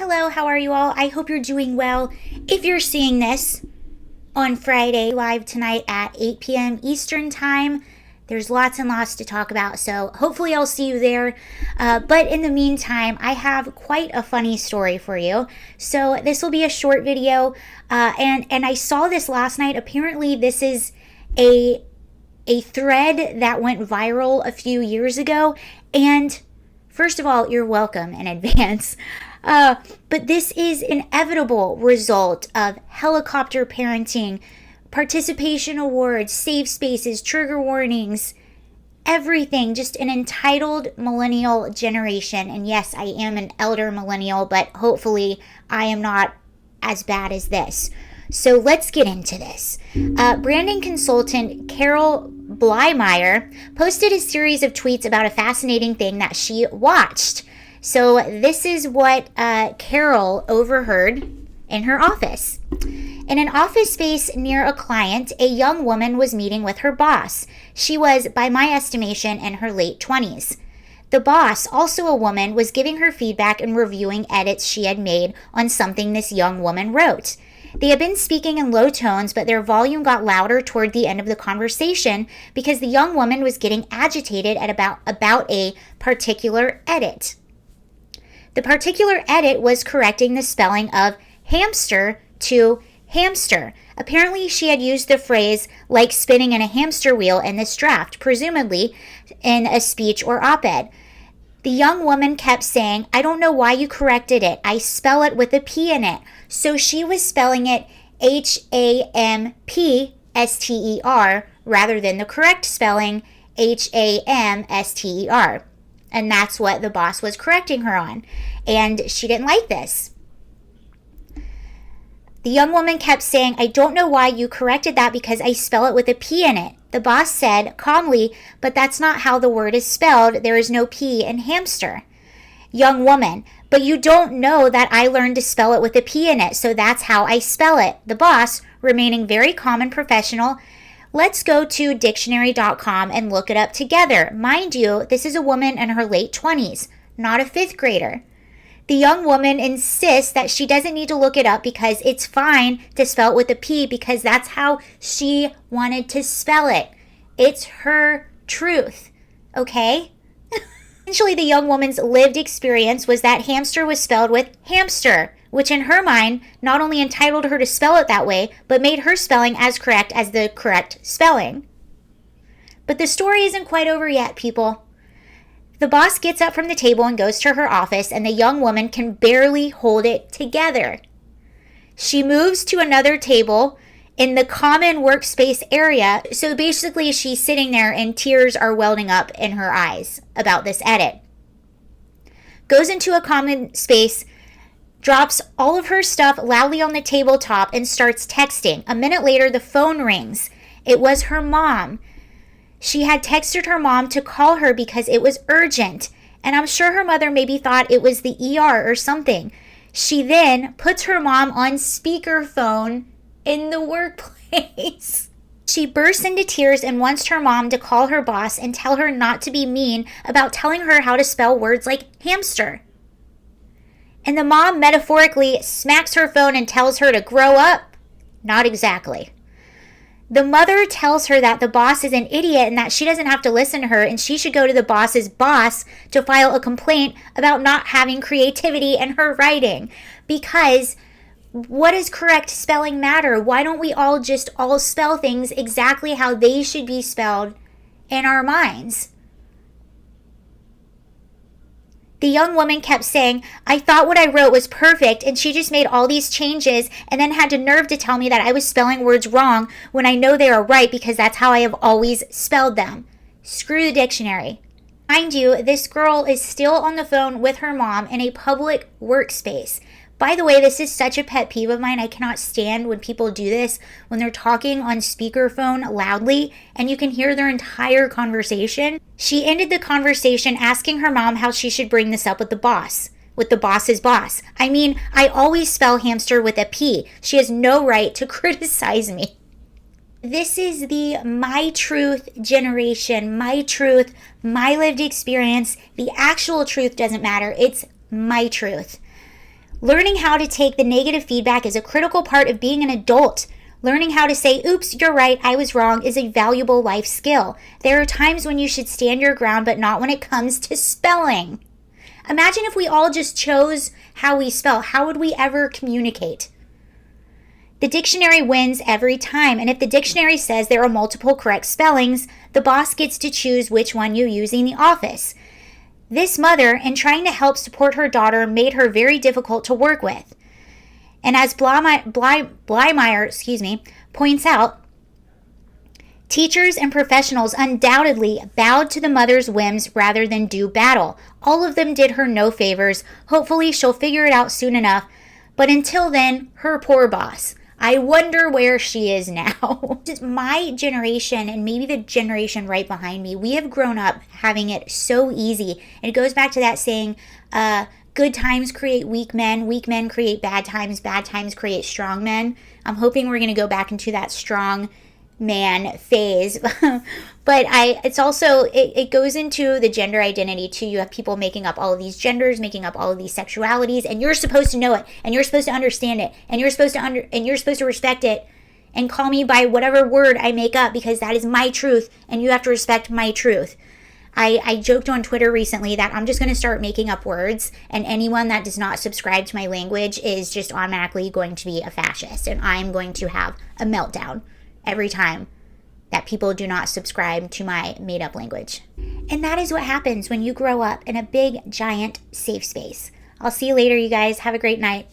Hello, how are you all? I hope you're doing well. If you're seeing this on Friday, live tonight at 8 p.m. Eastern Time, there's lots and lots to talk about, so hopefully I'll see you there. But in the meantime, I have quite a funny story for you. So this will be a short video, and I saw this last night. Apparently, this is a thread that went viral a few years ago, and first of all, you're welcome in advance. But this is an inevitable result of helicopter parenting, participation awards, safe spaces, trigger warnings, everything. Just an entitled millennial generation. And yes, I am an elder millennial, but hopefully I am not as bad as this. So let's get into this. Branding consultant Carol Blymeyer posted a series of tweets about a fascinating thing that she watched. So this is what Carol overheard in her office. In an office space near a client, a young woman was meeting with her boss. She was, by my estimation, in her late 20s. The boss, also a woman, was giving her feedback and reviewing edits she had made on something this young woman wrote. They had been speaking in low tones, but their volume got louder toward the end of the conversation because the young woman was getting agitated at about a particular edit. The particular edit was correcting the spelling of hamster to hamster. Apparently, she had used the phrase like spinning in a hamster wheel in this draft, presumably in a speech or op-ed. The young woman kept saying, "I don't know why you corrected it. I spell it with a P in it." So she was spelling it Hampster rather than the correct spelling Hamster. And that's what the boss was correcting her on. And she didn't like this. The young woman kept saying, "I don't know why you corrected that because I spell it with a P in it." The boss said calmly, "But that's not how the word is spelled. There is no P in hamster." Young woman, "But you don't know that I learned to spell it with a P in it, so that's how I spell it." The boss, remaining very calm and professional, "Let's go to dictionary.com and look it up together. Mind you, this is a woman in her late 20s, not a fifth grader." The young woman insists that she doesn't need to look it up because it's fine to spell it with a P because that's how she wanted to spell it. It's her truth, okay? Essentially, the young woman's lived experience was that hamster was spelled with hamster, which in her mind not only entitled her to spell it that way, but made her spelling as correct as the correct spelling. But the story isn't quite over yet, people. The boss gets up from the table and goes to her office, and the young woman can barely hold it together. She moves to another table in the common workspace area. So basically, she's sitting there and tears are welling up in her eyes about this edit. Goes into a common space, drops all of her stuff loudly on the tabletop, and starts texting. A minute later, the phone rings. It was her mom. She had texted her mom to call her because it was urgent, and I'm sure her mother maybe thought it was the ER or something. She then puts her mom on speakerphone in the workplace. She bursts into tears and wants her mom to call her boss and tell her not to be mean about telling her how to spell words like hamster. And the mom metaphorically smacks her phone and tells her to grow up. Not exactly. The mother tells her that the boss is an idiot and that she doesn't have to listen to her and she should go to the boss's boss to file a complaint about not having creativity in her writing. Because what does correct spelling matter? Why don't we all just all spell things exactly how they should be spelled in our minds? The young woman kept saying, "I thought what I wrote was perfect, and she just made all these changes and then had the nerve to tell me that I was spelling words wrong when I know they are right because that's how I have always spelled them." Screw the dictionary. Mind you, this girl is still on the phone with her mom in a public workspace. By the way, this is such a pet peeve of mine. I cannot stand when people do this, when they're talking on speakerphone loudly and you can hear their entire conversation. She ended the conversation asking her mom how she should bring this up with the boss, with the boss's boss. I mean, I always spell hamster with a P. She has no right to criticize me. This is the my truth generation, my truth, my lived experience. The actual truth doesn't matter. It's my truth. Learning how to take the negative feedback is a critical part of being an adult. Learning how to say, oops, you're right, I was wrong, is a valuable life skill. There are times when you should stand your ground, but not when it comes to spelling. Imagine if we all just chose how we spell. How would we ever communicate? The dictionary wins every time, and if the dictionary says there are multiple correct spellings, the boss gets to choose which one you use in the office. This mother, in trying to help support her daughter, made her very difficult to work with. And as Blymeyer points out, teachers and professionals undoubtedly bowed to the mother's whims rather than do battle. All of them did her no favors. Hopefully she'll figure it out soon enough. But until then, her poor boss. I wonder where she is now. My generation, and maybe the generation right behind me, we have grown up having it so easy. And it goes back to that saying, good times create weak men create bad times create strong men. I'm hoping we're going to go back into that strong man phase. But it's also, it goes into the gender identity too. You have people making up all of these genders, making up all of these sexualities, and you're supposed to know it, and you're supposed to understand it, and you're supposed to respect it, and call me by whatever word I make up, because that is my truth, and you have to respect my truth. I joked on Twitter recently that I'm just going to start making up words, and anyone that does not subscribe to my language is just automatically going to be a fascist, and I'm going to have a meltdown every time that people do not subscribe to my made-up language. And that is what happens when you grow up in a big, giant, safe space. I'll see you later, you guys. Have a great night.